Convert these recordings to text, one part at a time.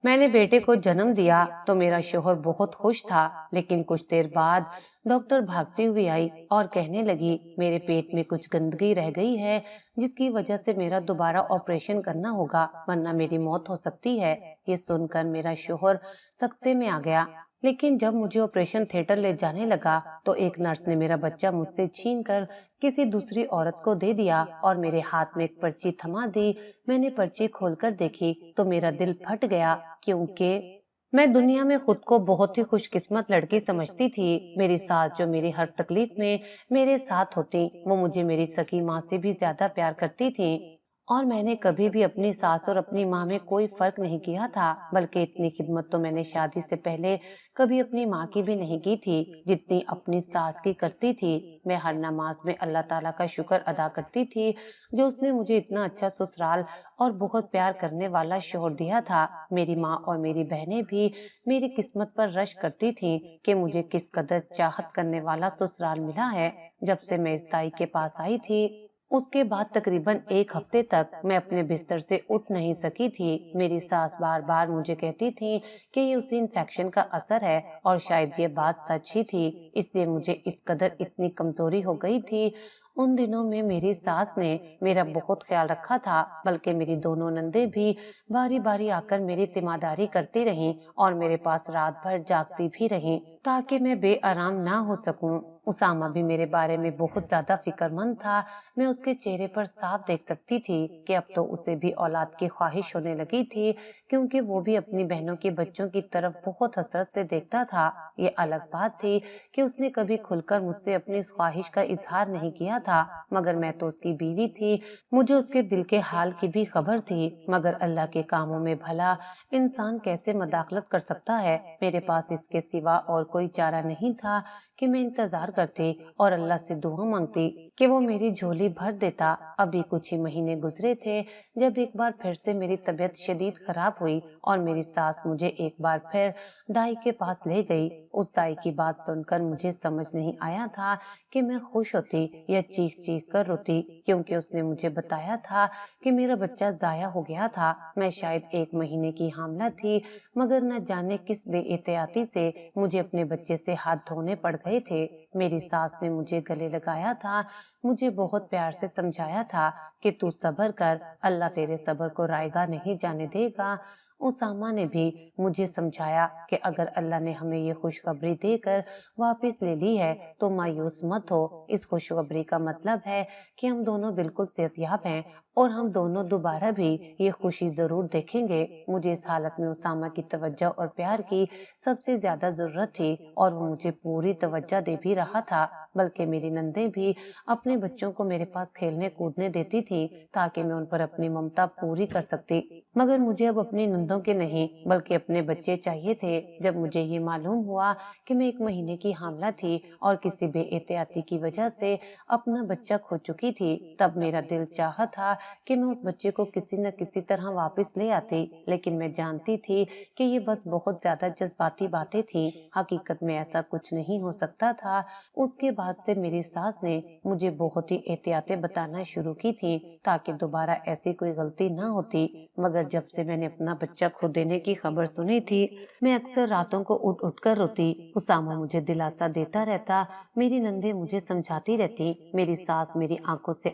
میں نے بیٹے کو جنم دیا تو میرا شوہر بہت خوش تھا، لیکن کچھ دیر بعد ڈاکٹر بھاگتی ہوئی آئی اور کہنے لگی میرے پیٹ میں کچھ گندگی رہ گئی ہے، جس کی وجہ سے میرا دوبارہ آپریشن کرنا ہوگا ورنہ میری موت ہو سکتی ہے۔ یہ سن کر میرا شوہر سکتے میں آ گیا، لیکن جب مجھے آپریشن تھیٹر لے جانے لگا تو ایک نرس نے میرا بچہ مجھ سے چھین کر کسی دوسری عورت کو دے دیا اور میرے ہاتھ میں ایک پرچی تھما دی۔ میں نے پرچی کھول کر دیکھی تو میرا دل پھٹ گیا، کیونکہ میں دنیا میں خود کو بہت ہی خوش قسمت لڑکی سمجھتی تھی۔ میری ساس جو میری ہر تکلیف میں میرے ساتھ ہوتی، وہ مجھے میری سکی ماں سے بھی زیادہ پیار کرتی تھی، اور میں نے کبھی بھی اپنی ساس اور اپنی ماں میں کوئی فرق نہیں کیا تھا، بلکہ اتنی خدمت تو میں نے شادی سے پہلے کبھی اپنی ماں کی بھی نہیں کی تھی جتنی اپنی ساس کی کرتی تھی۔ میں ہر نماز میں اللہ تعالیٰ کا شکر ادا کرتی تھی جو اس نے مجھے اتنا اچھا سسرال اور بہت پیار کرنے والا شوہر دیا تھا۔ میری ماں اور میری بہنیں بھی میری قسمت پر رشک کرتی تھیں کہ مجھے کس قدر چاہت کرنے والا سسرال ملا ہے۔ جب سے میں اس دائی کے پاس آئی تھی، اس کے بعد تقریباً ایک ہفتے تک میں اپنے بستر سے اٹھ نہیں سکی تھی۔ میری ساس بار بار مجھے کہتی تھی کہ یہ اسی انفیکشن کا اثر ہے، اور شاید یہ بات سچ ہی تھی، اس لیے مجھے اس قدر اتنی کمزوری ہو گئی تھی۔ ان دنوں میں میری ساس نے میرا بہت خیال رکھا تھا، بلکہ میری دونوں نندیں بھی باری باری آ کر میری تیمارداری کرتی رہیں اور میرے پاس رات بھر جاگتی بھی رہیں تاکہ میں بے آرام نہ ہو سکوں۔ اسامہ بھی میرے بارے میں بہت زیادہ فکر مند تھا۔ میں اس کے چہرے پر صاف دیکھ سکتی تھی کہ اب تو اسے بھی اولاد کی خواہش ہونے لگی تھی، کیونکہ وہ بھی اپنی بہنوں کے بچوں کی طرف بہت حسرت سے دیکھتا تھا۔ یہ الگ بات تھی کہ اس نے کبھی کھل کر مجھ سے اپنی اس خواہش کا اظہار نہیں کیا تھا، مگر میں تو اس کی بیوی تھی، مجھے اس کے دل کے حال کی بھی خبر تھی۔ مگر اللہ کے کاموں میں بھلا انسان کیسے مداخلت کر سکتا ہے؟ میرے پاس اس کے سوا اور کوئی چارہ نہیں تھا کہ میں انتظار کرتی اور اللہ سے دعا مانگتی کہ وہ میری جھولی بھر دیتا۔ ابھی کچھ ہی مہینے گزرے تھے جب ایک بار پھر سے میری طبیعت شدید خراب ہوئی اور میری ساس مجھے ایک بار پھر دائی کے پاس لے گئی۔ اس دائی کی بات سن کر مجھے سمجھ نہیں آیا تھا کہ میں خوش ہوتی یا چیخ چیخ کر روتی، کیونکہ اس نے مجھے بتایا تھا کہ میرا بچہ ضائع ہو گیا تھا۔ میں شاید 1 مہینے کی حاملہ تھی، مگر نہ جانے کس بے احتیاطی سے مجھے اپنے بچے سے ہاتھ دھونے پڑ گئے تھے۔ میری ساس نے مجھے گلے لگایا تھا، مجھے بہت پیار سے سمجھایا تھا کہ تو صبر کر، اللہ تیرے صبر کو رائے گاہ نہیں جانے دے گا۔ اسامہ نے بھی مجھے سمجھایا کہ اگر اللہ نے ہمیں یہ خوشخبری دے کر واپس لے لی ہے تو مایوس مت ہو، اس خوشخبری کا مطلب ہے کہ ہم دونوں بالکل صحت یاب ہیں اور ہم دونوں دوبارہ بھی یہ خوشی ضرور دیکھیں گے۔ مجھے اس حالت میں اسامہ کی توجہ اور پیار کی سب سے زیادہ ضرورت تھی، اور وہ مجھے پوری توجہ دے بھی رہا تھا، بلکہ میری نندیں بھی اپنے بچوں کو میرے پاس کھیلنے کودنے دیتی تھی تاکہ میں ان پر اپنی ممتا پوری کر سکتی، مگر مجھے اب اپنی نندوں کے نہیں بلکہ اپنے بچے چاہیے تھے۔ جب مجھے یہ معلوم ہوا کہ میں 1 مہینے کی حاملہ تھی اور کسی بے احتیاطی کی وجہ سے اپنا بچہ کھو چکی تھی، تب میرا دل چاہا تھا کہ میں اس بچے کو کسی نہ کسی طرح واپس لے آتی، لیکن میں جانتی تھی کہ یہ بس بہت زیادہ جذباتی باتیں تھیں، حقیقت میں ایسا کچھ نہیں ہو سکتا تھا۔ اس کے بعد سے میری ساس نے مجھے بہت ہی احتیاطیں بتانا شروع کی تھی تاکہ دوبارہ ایسی کوئی غلطی نہ ہوتی، مگر جب سے میں نے اپنا بچہ کھو دینے کی خبر سنی تھی، میں اکثر راتوں کو اٹھ اٹھ کر روتی۔ اسامہ مجھے دلاسا دیتا رہتا، میری نندیں مجھے سمجھاتی رہتی، میری ساس میری آنکھوں سے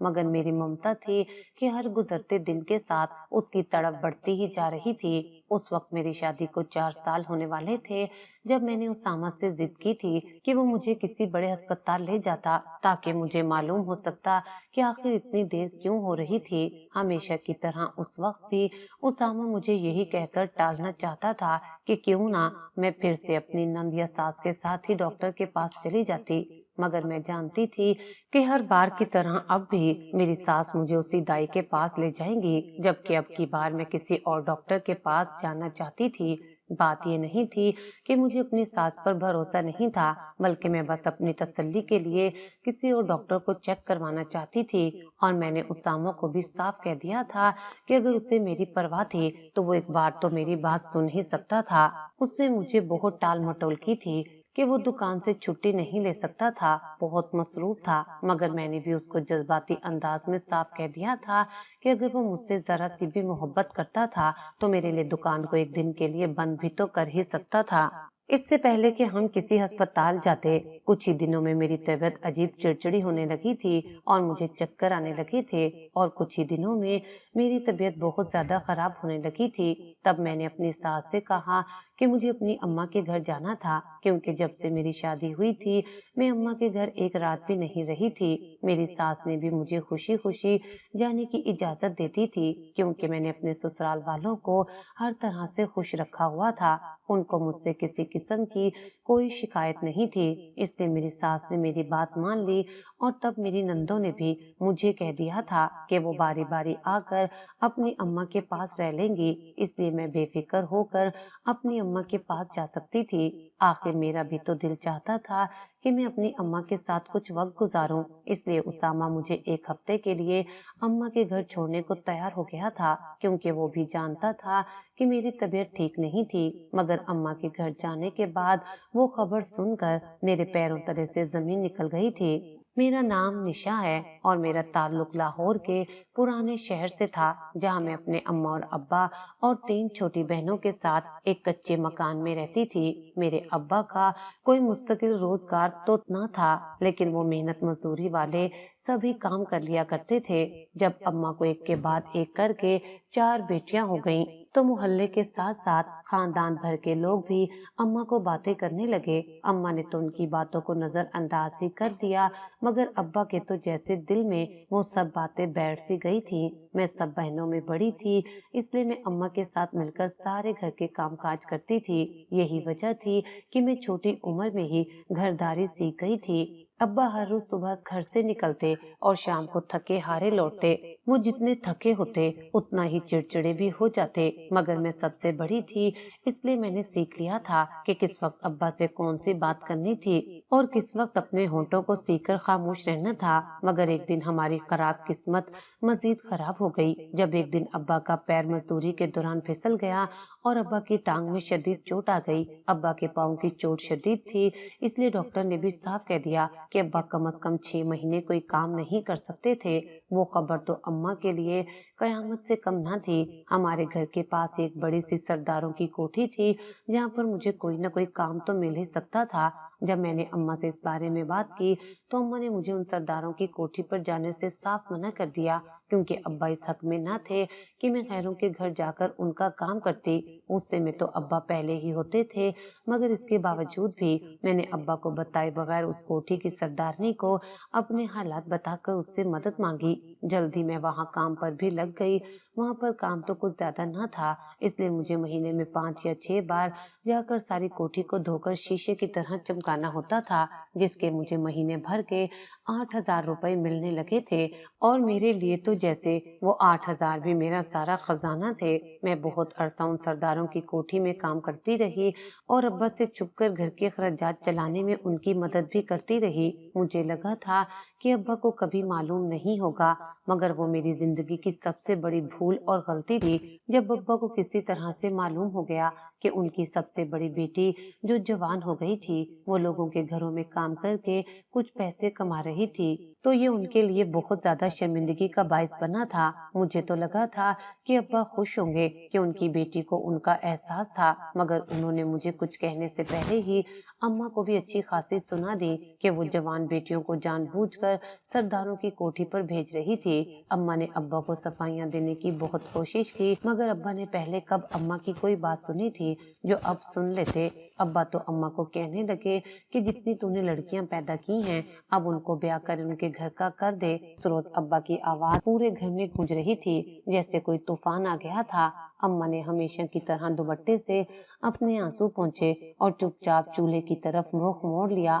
مگر میری ممتا تھی کہ ہر گزرتے دن کے ساتھ اس کی تڑپ بڑھتی ہی جا رہی تھی۔ اس وقت میری شادی کو 4 سال ہونے والے تھے جب میں نے اسامہ سے ضد کی تھی کہ وہ مجھے کسی بڑے ہسپتال لے جاتا تاکہ مجھے معلوم ہو سکتا کہ آخر اتنی دیر کیوں ہو رہی تھی۔ ہمیشہ کی طرح اس وقت بھی اسامہ مجھے یہی کہہ کر ٹالنا چاہتا تھا کہ کیوں نہ میں پھر سے اپنی نند یا ساس کے ساتھ ہی ڈاکٹر کے پاس چلی جاتی، مگر میں جانتی تھی کہ ہر بار کی طرح اب بھی میری ساس مجھے اسی دائی کے پاس لے جائیں گی، جبکہ اب کی بار میں کسی اور ڈاکٹر کے پاس جانا چاہتی تھی۔ بات یہ نہیں تھی کہ مجھے اپنی ساس پر بھروسہ نہیں تھا، بلکہ میں بس اپنی تسلی کے لیے کسی اور ڈاکٹر کو چیک کروانا چاہتی تھی، اور میں نے اسامہ کو بھی صاف کہہ دیا تھا کہ اگر اسے میری پرواہ تھی تو وہ ایک بار تو میری بات سن ہی سکتا تھا۔ اس نے مجھے بہت ٹال مٹول کی تھی کہ وہ دکان سے چھٹی نہیں لے سکتا تھا، بہت مصروف تھا، مگر میں نے بھی اس کو جذباتی انداز میں صاف کہہ دیا تھا کہ اگر وہ مجھ سے ذرا سی بھی محبت کرتا تھا تو میرے لیے دکان کو ایک دن کے لیے بند بھی تو کر ہی سکتا تھا۔ اس سے پہلے کہ ہم کسی ہسپتال جاتے، کچھ ہی دنوں میں میری طبیعت عجیب چڑچڑی ہونے لگی تھی اور مجھے چکر آنے لگے تھے، اور کچھ ہی دنوں میں میری طبیعت بہت زیادہ خراب ہونے لگی تھی۔ تب میں نے اپنی ساس سے کہا کہ مجھے اپنی اماں کے گھر جانا تھا، کیونکہ جب سے میری شادی ہوئی تھی میں اماں کے گھر ایک رات بھی نہیں رہی تھی۔ میری ساس نے بھی مجھے خوشی خوشی جانے کی اجازت دیتی تھی، کیونکہ میں نے اپنے سسرال والوں کو ہر طرح سے خوش رکھا ہوا تھا، ان کو مجھ سے کسی قسم کی کوئی شکایت نہیں تھی۔ اس لیے میری ساس نے میری بات مان لی، اور تب میری نندوں نے بھی مجھے کہہ دیا تھا کہ وہ باری باری آ کر اپنی اماں کے پاس رہ لیں گی، اس لیے میں بے فکر ہو کر اپنی اماں کے پاس جا سکتی تھی۔ آخر میرا بھی تو دل چاہتا تھا کہ میں اپنی اماں کے ساتھ کچھ وقت گزاروں، اس لیے اسامہ مجھے ایک ہفتے کے لیے اماں کے گھر چھوڑنے کو تیار ہو گیا تھا، کیونکہ وہ بھی جانتا تھا کہ میری طبیعت ٹھیک نہیں تھی۔ مگر اماں کے گھر جانے کے بعد وہ خبر سن کر میرے پیروں تلے سے زمین نکل گئی تھی۔ میرا نام نشا ہے اور میرا تعلق لاہور کے پرانے شہر سے تھا، جہاں میں اپنے اماں اور ابا اور 3 چھوٹی بہنوں کے ساتھ ایک کچے مکان میں رہتی تھی۔ میرے ابا کا کوئی مستقل روزگار تو نہ تھا، لیکن وہ محنت مزدوری والے سبھی کام کر لیا کرتے تھے۔ جب اماں کو ایک کے بعد ایک کر کے 4 بیٹیاں ہو گئیں تو محلے کے ساتھ ساتھ خاندان بھر کے لوگ بھی اماں کو باتیں کرنے لگے۔ اماں نے تو ان کی باتوں کو نظر انداز ہی کر دیا، مگر ابا کے تو جیسے دل میں وہ سب باتیں بیٹھ سی گئی تھی۔ میں سب بہنوں میں بڑی تھی، اس لیے میں اماں کے ساتھ مل کر سارے گھر کے کام کاج کرتی تھی۔ یہی وجہ تھی کہ میں چھوٹی عمر میں ہی گھرداری سیکھ گئی تھی۔ ابا ہر روز صبح گھر سے نکلتے اور شام کو تھکے ہارے لوٹتے۔ وہ جتنے تھکے ہوتے اتنا ہی چڑچڑے بھی ہو جاتے، مگر میں سب سے بڑی تھی، اس لیے میں نے سیکھ لیا تھا کہ کس وقت ابا سے کون سی بات کرنی تھی اور کس وقت اپنے ہونٹوں کو سیکھ کر خاموش رہنا تھا۔ مگر ایک دن ہماری خراب قسمت مزید خراب ہو گئی، جب ایک دن ابا کا پیر مزدوری کے دوران پھسل گیا اور ابا کی ٹانگ میں شدید چوٹ آ گئی۔ ابا کے پاؤں کی چوٹ شدید تھی، اس لیے ڈاکٹر نے بھی صاف کہہ دیا کہ ابا کم از کم 6 مہینے کوئی کام نہیں کر سکتے تھے۔ وہ خبر تو اماں کے لیے قیامت سے کم نہ تھی۔ ہمارے گھر کے پاس ایک بڑی سی سرداروں کی کوٹھی تھی، جہاں پر مجھے کوئی نہ کوئی کام تو مل ہی سکتا تھا۔ جب میں نے اماں سے اس بارے میں بات کی تو اماں نے مجھے ان سرداروں کی کوٹھی پر جانے سے صاف منع کر دیا، کیونکہ ابا اس حق میں نہ تھے کہ میں غیروں کے گھر جا کر ان کا کام کرتی۔ غصے میں تو ابا پہلے ہی ہوتے تھے، مگر اس کے باوجود بھی میں نے ابا کو بتائے بغیر اس کوٹھی کی سردارنی کو اپنے حالات بتا کر اس سے مدد مانگی۔ جلدی میں وہاں کام پر بھی لگ گئی۔ وہاں پر کام تو کچھ زیادہ نہ تھا، اس لیے مجھے مہینے میں 5 یا 6 بار جا کر ساری کوٹھی کو دھو کر شیشے کی طرح چمکانا ہوتا تھا، جس کے مجھے مہینے بھر کے 8,000 روپے ملنے لگے تھے، اور میرے لیے تو جیسے وہ 8,000 بھی میرا سارا خزانہ تھے۔ میں بہت عرصہ ان سرداروں کی کوٹھی میں کام کرتی رہی اور ابا سے چھپ کر گھر کے اخراجات چلانے میں ان کی مدد بھی کرتی رہی۔ مجھے لگا تھا کہ ابا کو کبھی معلوم نہیں ہوگا، مگر وہ میری زندگی کی سب سے بڑی بھول اور غلطی تھی۔ جب ابا کو کسی طرح سے معلوم ہو گیا کہ ان کی سب سے بڑی بیٹی جو جوان ہو گئی تھی وہ لوگوں کے گھروں میں کام کر کے کچھ پیسے کما رہی تھی، تو یہ ان کے لیے بہت زیادہ شرمندگی کا باعث بنا تھا۔ مجھے تو لگا تھا کہ ابا خوش ہوں گے کہ ان کی بیٹی کو ان کا احساس تھا، مگر انہوں نے مجھے کچھ کہنے سے پہلے ہی اماں کو بھی اچھی خاصی سنا دی کہ وہ جوان بیٹیوں کو جان بوجھ کر سرداروں کی کوٹھی پر بھیج رہی تھی۔ اماں نے ابا کو صفائیاں دینے کی بہت کوشش کی، مگر ابا نے پہلے کب اماں کی کوئی بات سنی تھی جو اب سن لیتے۔ ابا تو اماں کو کہنے لگے کہ جتنی تو نے لڑکیاں پیدا کی ہیں اب ان کو بیاہ کر ان کے گھر کا کر دے۔ اس روز ابا کی آواز پورے گھر میں گونج رہی تھی جیسے کوئی طوفان آ گیا تھا۔ اماں نے ہمیشہ کی طرح دوپٹے سے اپنے آنسو پونچھے اور چپ چاپ چولہے کی طرف رخ موڑ لیا۔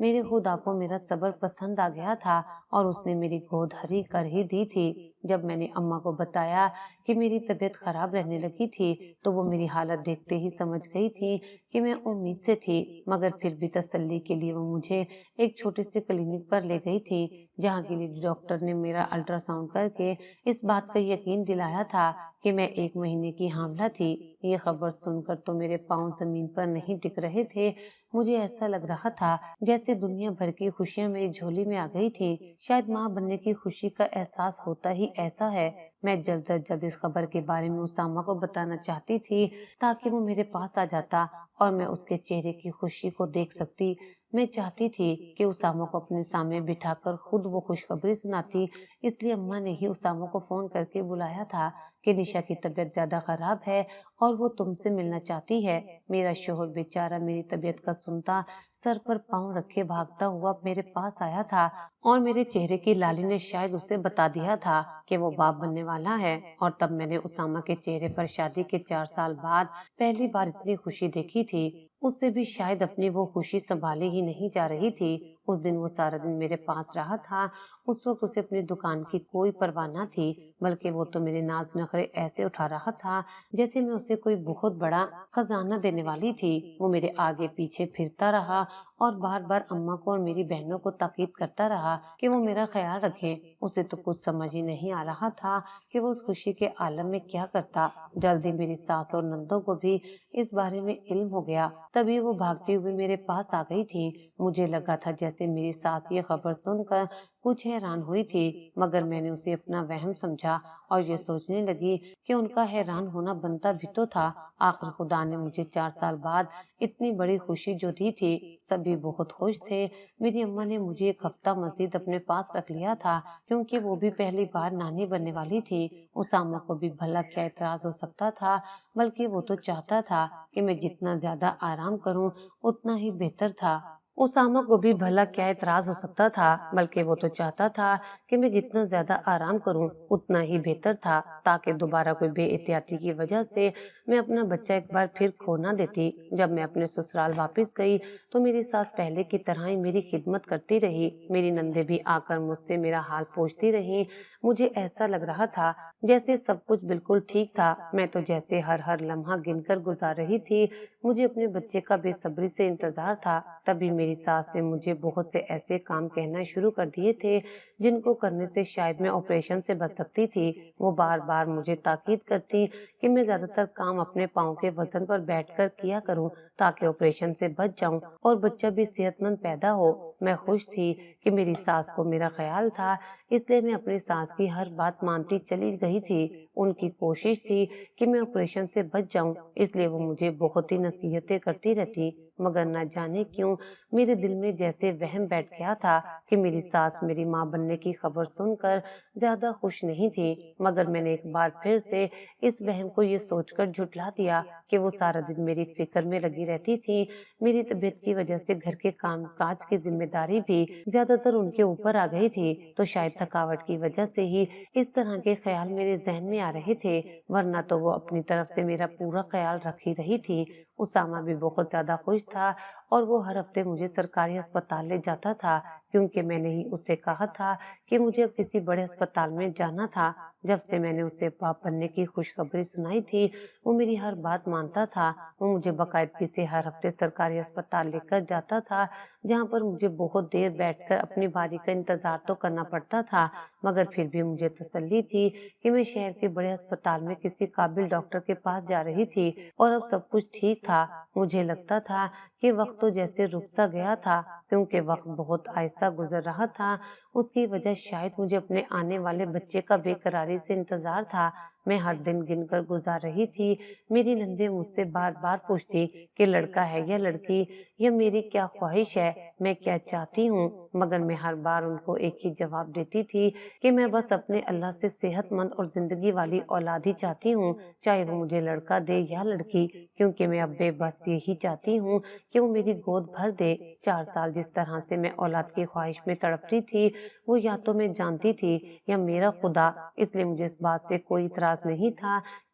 میرے خدا کو میرا صبر پسند آ گیا تھا اور اس نے میری گود ہری کر ہی دی تھی۔ جب میں نے اماں کو بتایا کہ میری طبیعت خراب رہنے لگی تھی تو وہ میری حالت دیکھتے ہی سمجھ گئی تھی کہ میں امید سے تھی، مگر پھر بھی تسلی کے لیے وہ مجھے ایک چھوٹے سے کلینک پر لے گئی تھی، جہاں کی لیڈی ڈاکٹر نے میرا الٹرا ساؤنڈ کر کے اس بات کا یقین دلایا تھا کہ میں 1 مہینے کی حاملہ تھی۔ یہ خبر سن کر تو میرے پاؤں زمین پر نہیں ٹک رہے تھے، مجھے ایسا لگ رہا تھا جیسے دنیا بھر کی خوشیاں میری جھولی میں آ گئی تھی۔ شاید ماں بننے کی خوشی کا احساس ہوتا ہی ایسا ہے۔ میں جلد از جلد اس خبر کے بارے میں اسامہ کو بتانا چاہتی تھی تاکہ وہ میرے پاس آ جاتا اور میں اس کے چہرے کی خوشی کو دیکھ سکتی۔ میں چاہتی تھی کہ اسامہ کو اپنے سامنے بٹھا کر خود وہ خوشخبری سناتی، اس لیے اماں نے ہی اسامہ کو فون کر کے بلایا تھا کہ نشا کی طبیعت زیادہ خراب ہے اور وہ تم سے ملنا چاہتی ہے۔ میرا شوہر بیچارہ میری طبیعت کا سنتا سر پر پاؤں رکھے بھاگتا ہوا میرے پاس آیا تھا اور میرے چہرے کی لالی نے شاید اسے بتا دیا تھا کہ وہ باپ بننے والا ہے، اور تب میں نے اسامہ کے چہرے پر شادی کے 4 سال بعد پہلی بار اتنی خوشی دیکھی تھی۔ اس سے بھی شاید اپنی وہ خوشی سنبھالی ہی نہیں جا رہی تھی۔ اس دن وہ سارا دن میرے پاس رہا تھا۔ اس وقت اسے اپنی دکان کی کوئی پرواہ نہ تھی، بلکہ وہ تو میرے ناز نخرے ایسے اٹھا رہا تھا جیسے میں اسے کوئی بہت بڑا خزانہ دینے والی تھی۔ وہ میرے آگے پیچھے پھرتا رہا اور بار بار اماں کو اور میری بہنوں کو تاکید کرتا رہا کہ وہ میرا خیال رکھیں۔ اسے تو کچھ سمجھ ہی نہیں آ رہا تھا کہ وہ اس خوشی کے عالم میں کیا کرتا۔ جلدی میری ساس اور نندوں کو بھی اس بارے میں علم ہو گیا، تبھی وہ بھاگتی ہوئی میرے پاس آ گئی تھی۔ مجھے لگا تھا جیسے میری ساس یہ خبر سن کر کچھ حیران ہوئی تھی، مگر میں نے اسے اپنا وہم سمجھا اور یہ سوچنے لگی کہ ان کا حیران ہونا بنتا بھی تو تھا۔ آخر خدا نے مجھے 4 سال بعد اتنی بڑی خوشی جو دی تھی، سبھی بہت خوش تھے۔ میری اماں نے مجھے ایک ہفتہ مزید اپنے پاس رکھ لیا تھا کیونکہ وہ بھی پہلی بار نانی بننے والی تھی۔ اسامہ کو بھی بھلا کیا اعتراض ہو سکتا تھا، بلکہ وہ تو چاہتا تھا کہ میں جتنا زیادہ آرام کروں اتنا ہی بہتر تھا۔ اسامہ کو بھی بھلا کیا اعتراض ہو سکتا تھا، بلکہ وہ تو چاہتا تھا کہ میں جتنا زیادہ آرام کروں اتنا ہی بہتر تھا، تاکہ دوبارہ کوئی بے احتیاطی کی وجہ سے میں اپنا بچہ ایک بار پھر کھو نہ دیتی۔ جب میں اپنے سسرال واپس گئی تو میری ساس پہلے کی طرح ہی میری خدمت کرتی رہی۔ میری نندیں بھی آ کر مجھ سے میرا حال پوچھتی رہیں۔ مجھے ایسا لگ رہا تھا جیسے سب کچھ بالکل ٹھیک تھا، میں تو جیسے ہر لمحہ گن کر گزار رہی تھی۔ مجھے اپنے بچے کا بے صبری سے انتظار تھا۔ تبھی میری ساس نے مجھے بہت سے ایسے کام کہنا شروع کر دیے تھے جن کو کرنے سے شاید میں آپریشن سے بچ سکتی تھی۔ وہ بار بار مجھے تاکید کرتی کہ میں زیادہ تر کام اپنے پاؤں کے وزن پر بیٹھ کر کیا کروں تاکہ آپریشن سے بچ جاؤں اور بچہ بھی صحت مند پیدا ہو۔ میں خوش تھی کہ میری ساس کو میرا خیال تھا، اس لیے میں اپنی ساس کی ہر بات مانتی چلی گئی تھی۔ ان کی کوشش تھی کہ میں آپریشن سے بچ جاؤں، اس لیے وہ مجھے بہت ہی نصیحتیں کرتی رہتی، مگر نہ جانے کیوں میرے دل میں جیسے وہم بیٹھ گیا تھا کہ میری ساس میری ماں بننے کی خبر سن کر زیادہ خوش نہیں تھی۔ مگر میں نے ایک بار پھر سے اس وہم کو یہ سوچ کر جھٹلا دیا کہ وہ سارا دن میری فکر میں لگی رہتی تھی۔ میری طبیعت کی وجہ سے گھر کے کام کاج کی ذمہ داری بھی زیادہ تر ان کے اوپر آ گئی تھی، تو شاید تھکاوٹ کی وجہ سے ہی اس طرح کے خیال میرے ذہن میں آ رہے تھے، ورنہ تو وہ اپنی طرف سے میرا پورا خیال رکھ ہی رہی تھی۔ اسامہ بھی بہت زیادہ خوش تھا اور وہ ہر ہفتے مجھے سرکاری ہسپتال لے جاتا تھا، کیونکہ میں نے ہی اسے کہا تھا کہ مجھے اب کسی بڑے ہسپتال میں جانا تھا۔ جب سے میں نے اسے باپ بننے کی خوشخبری سنائی تھی، وہ میری ہر بات مانتا تھا۔ وہ مجھے باقاعدگی سے ہر ہفتے سرکاری ہسپتال لے کر جاتا تھا، جہاں پر مجھے بہت دیر بیٹھ کر اپنی باری کا انتظار تو کرنا پڑتا تھا، مگر پھر بھی مجھے تسلی تھی کہ میں شہر کے بڑے ہسپتال میں کسی قابل ڈاکٹر کے پاس جا رہی تھی اور اب سب کچھ ٹھیک تھا۔ مجھے لگتا تھا کہ وقت تو جیسے رک سا گیا تھا، کیونکہ وقت بہت آہستہ گزر رہا تھا۔ اس کی وجہ شاید مجھے اپنے آنے والے بچے کا بے قراری سے انتظار تھا۔ میں ہر دن گن کر گزار رہی تھی۔ میری نندیں مجھ سے بار بار پوچھتی کہ لڑکا ہے یا لڑکی، یا میری کیا خواہش ہے، میں کیا چاہتی ہوں، مگر میں ہر بار ان کو ایک ہی جواب دیتی تھی کہ میں بس اپنے اللہ سے صحت مند اور زندگی والی اولاد ہی چاہتی ہوں، چاہے وہ مجھے لڑکا دے یا لڑکی، کیونکہ میں اب بس یہی چاہتی ہوں کہ وہ میری گود بھر دے۔ 4 سال جس طرح سے میں اولاد کی خواہش میں تڑپتی تھی، وہ یا تو میں جانتی تھی یا میرا خدا، اس لیے مجھے اس بات سے کوئی اعتراض نہیں تھا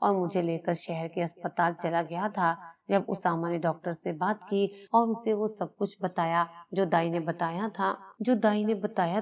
اور مجھے لے کر شہر کے اسپتال چلا گیا تھا۔ جب اسامہ نے ڈاکٹر سے بات کی اور اسے وہ سب کچھ بتایا جو دائی نے بتایا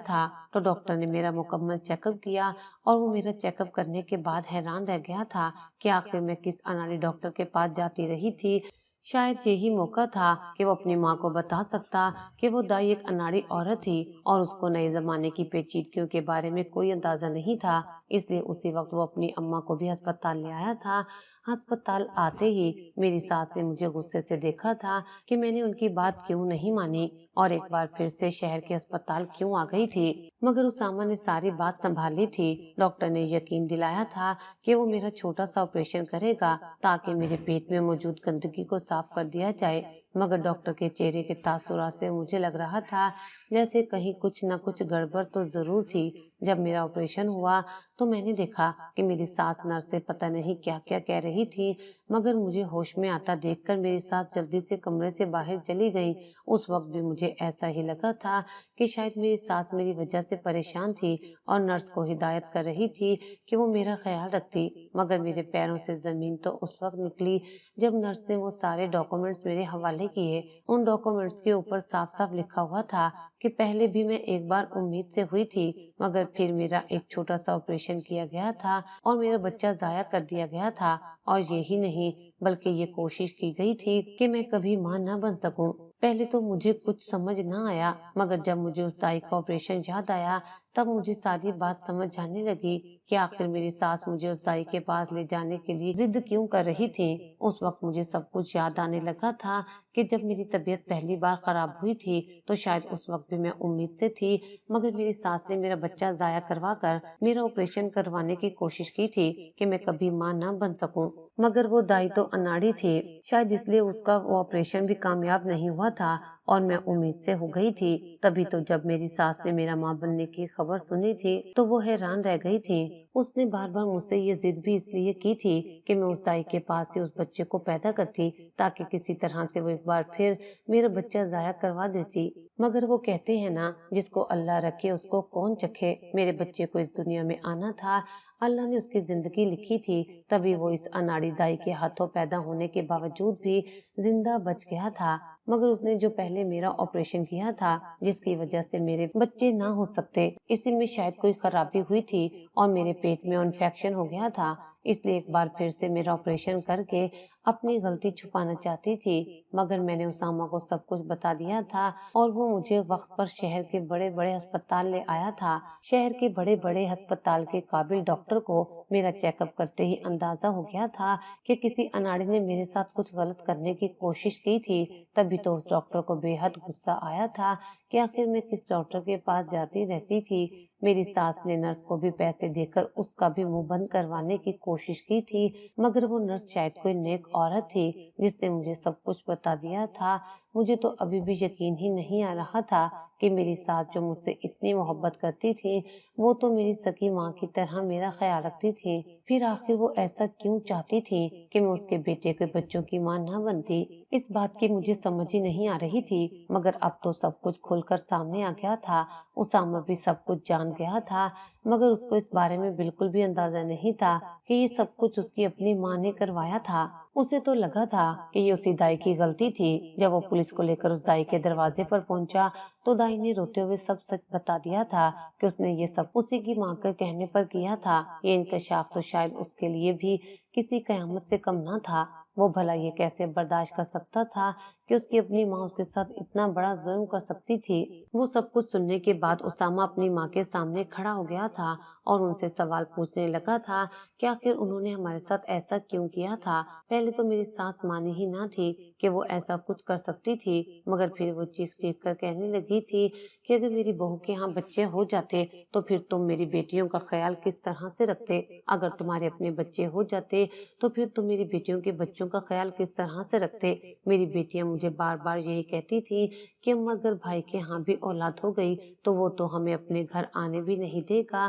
تھا تو ڈاکٹر نے میرا مکمل چیک اپ کیا اور وہ میرا چیک اپ کرنے کے بعد حیران رہ گیا تھا کہ آخر میں کس اناڑی ڈاکٹر کے پاس جاتی رہی تھی۔ شاید یہی موقع تھا کہ وہ اپنی ماں کو بتا سکتا کہ وہ دائی ایک اناڑی عورت تھی اور اس کو نئے زمانے کی پیچیدگیوں کے بارے میں کوئی اندازہ نہیں تھا، اس لیے اسی وقت وہ اپنی اماں کو بھی ہسپتال لے آیا تھا۔ ہسپتال آتے ہی میری ساس نے مجھے غصے سے دیکھا تھا کہ میں نے ان کی بات کیوں نہیں مانی اور ایک بار پھر سے شہر کے اسپتال کیوں آ گئی تھی، مگر اسامہ نے ساری بات سنبھال لی تھی۔ ڈاکٹر نے یقین دلایا تھا کہ وہ میرا چھوٹا سا آپریشن کرے گا تاکہ میرے پیٹ میں موجود گندگی کو صاف کر دیا جائے، مگر ڈاکٹر کے چہرے کے تاثرات سے مجھے لگ رہا تھا جیسے کہیں کچھ نہ کچھ گڑبڑ تو ضرور تھی۔ جب میرا آپریشن ہوا تو میں نے دیکھا کہ میری ساس نرس سے پتہ نہیں کیا کیا کہہ رہی تھی، مگر مجھے ہوش میں آتا دیکھ کر میری ساس جلدی سے کمرے سے باہر چلی گئی۔ اس وقت بھی مجھے ایسا ہی لگا تھا کہ شاید میری ساس میری وجہ سے پریشان تھی اور نرس کو ہدایت کر رہی تھی کہ وہ میرا خیال رکھتی، مگر میرے پیروں سے زمین تو اس وقت نکلی جب نرس نے وہ سارے ڈاکومنٹس میرے حوالے کیے۔ ان ڈاکومنٹس کے اوپر صاف صاف لکھا ہوا تھا کہ پہلے بھی میں ایک بار امید سے ہوئی تھی، مگر پھر میرا ایک چھوٹا سا آپریشن کیا گیا تھا اور میرا بچہ ضائع کر دیا گیا تھا، اور یہی نہیں بلکہ یہ کوشش کی گئی تھی کہ میں کبھی ماں نہ بن سکوں۔ پہلے تو مجھے کچھ سمجھ نہ آیا، مگر جب مجھے اس دائی کا آپریشن یاد آیا تب مجھے ساری بات سمجھ آنے لگی کہ آخر میری ساس مجھے اس دائی کے پاس لے جانے کے لیے ضد کیوں کر رہی تھی۔ اس وقت مجھے سب کچھ یاد آنے لگا تھا کہ جب میری طبیعت پہلی بار خراب ہوئی تھی تو شاید اس وقت بھی میں امید سے تھی، مگر میری ساس نے میرا بچہ ضائع کروا کر میرا آپریشن کروانے کی کوشش کی تھی کہ میں کبھی ماں نہ بن سکوں، مگر وہ دائی تو اناڑی تھی، شاید اس لیے اس کا وہ آپریشن بھی کامیاب نہیں ہوا تھا اور میں امید سے ہو گئی تھی۔ تبھی تو جب میری ساس نے میرا ماں بننے کی خبر سنی تھی تو وہ حیران رہ گئی تھی۔ اس نے بار بار مجھ سے یہ ضد بھی اس لیے کی تھی کہ میں اس دائی کے پاس سے اس بچے کو پیدا کرتی تاکہ کسی طرح سے وہ ایک بار پھر میرا بچہ ضائع کروا دیتی، مگر وہ کہتے ہیں نا جس کو اللہ رکھے اس کو کون چکھے، میرے بچے کو اس دنیا میں آنا تھا، اللہ نے اس کی زندگی لکھی تھی، تبھی وہ اس اناڑی دائی کے ہاتھوں پیدا ہونے کے باوجود بھی زندہ بچ گیا تھا، مگر اس نے جو پہلے میرا آپریشن کیا تھا جس کی وجہ سے میرے بچے نہ ہو سکتے، اسی میں شاید کوئی خرابی ہوئی تھی اور میرے پیٹ میں انفیکشن ہو گیا تھا، اس لیے ایک بار پھر سے میرا آپریشن کر کے اپنی غلطی چھپانا چاہتی تھی، مگر میں نے اسامہ کو سب کچھ بتا دیا تھا اور وہ مجھے وقت پر شہر کے بڑے بڑے ہسپتال لے آیا تھا۔ شہر کے بڑے بڑے ہسپتال کے قابل ڈاکٹر کو میرا چیک اپ کرتے ہی اندازہ ہو گیا تھا کہ کسی اناڑی نے میرے ساتھ کچھ غلط کرنے کی کوشش کی تھی، تبھی تو اس ڈاکٹر کو بے حد غصہ آیا تھا کہ آخر میں کس ڈاکٹر کے پاس جاتی رہتی تھی۔ میری ساس نے نرس کو بھی پیسے دے کر اس کا بھی منہ بند کروانے کی کوشش کی تھی، مگر وہ نرس شاید کوئی نیک عورت تھی جس نے مجھے سب کچھ بتا دیا تھا۔ مجھے تو ابھی بھی یقین ہی نہیں آ رہا تھا کہ میری ساس جو مجھ سے اتنی محبت کرتی تھی وہ تو میری سکی ماں کی طرح میرا خیال رکھتی تھی، پھر آخر وہ ایسا کیوں چاہتی تھی کہ میں اس کے بیٹے کے بچوں کی ماں نہ بنتی۔ اس بات کی مجھے سمجھ ہی نہیں آ رہی تھی، مگر اب تو سب کچھ کھل کر سامنے آ گیا تھا۔ اسامہ بھی سب کچھ جان گیا تھا، مگر اس کو اس بارے میں بالکل بھی اندازہ نہیں تھا کہ یہ سب کچھ اس کی اپنی ماں نے کروایا تھا۔ اسے تو لگا تھا کہ یہ اسی دائی کی غلطی تھی۔ جب وہ پولیس کو لے کر اس دائی کے دروازے پر پہنچا تو دائی نے روتے ہوئے سب سچ بتا دیا تھا کہ اس نے یہ سب اسی کی ماں کے کہنے پر کیا تھا۔ یہ انکشاف تو شاید اس کے لیے بھی کسی قیامت سے کم نہ تھا۔ وہ بھلا یہ کیسے برداشت کر سکتا تھا کہ اس کی اپنی ماں اس کے ساتھ اتنا بڑا ظلم کر سکتی تھی۔ وہ سب کچھ سننے کے بعد اسامہ اپنی ماں کے سامنے کھڑا ہو گیا تھا اور ان سے سوال پوچھنے لگا تھا کہ آخر انہوں نے ہمارے ساتھ ایسا کیوں کیا تھا۔ پہلے تو میری ساس مانی ہی نہ تھی کہ وہ ایسا کچھ کر سکتی تھی، مگر پھر وہ چیخ چیخ کر کہنے لگی تھی کہ اگر میری بہو کے ہاں بچے ہو جاتے تو پھر تم میری بیٹیوں کا خیال کس طرح سے رکھتے، اگر تمہارے اپنے بچے ہو جاتے تو پھر تم میری بیٹیوں کے بچوں کا خیال کس طرح سے رکھتے۔ میری بیٹیاں مجھے بار بار یہی کہتی تھی کہ اگر بھائی کے ہاں بھی اولاد ہو گئی تو وہ تو ہمیں اپنے گھر آنے بھی نہیں دے گا،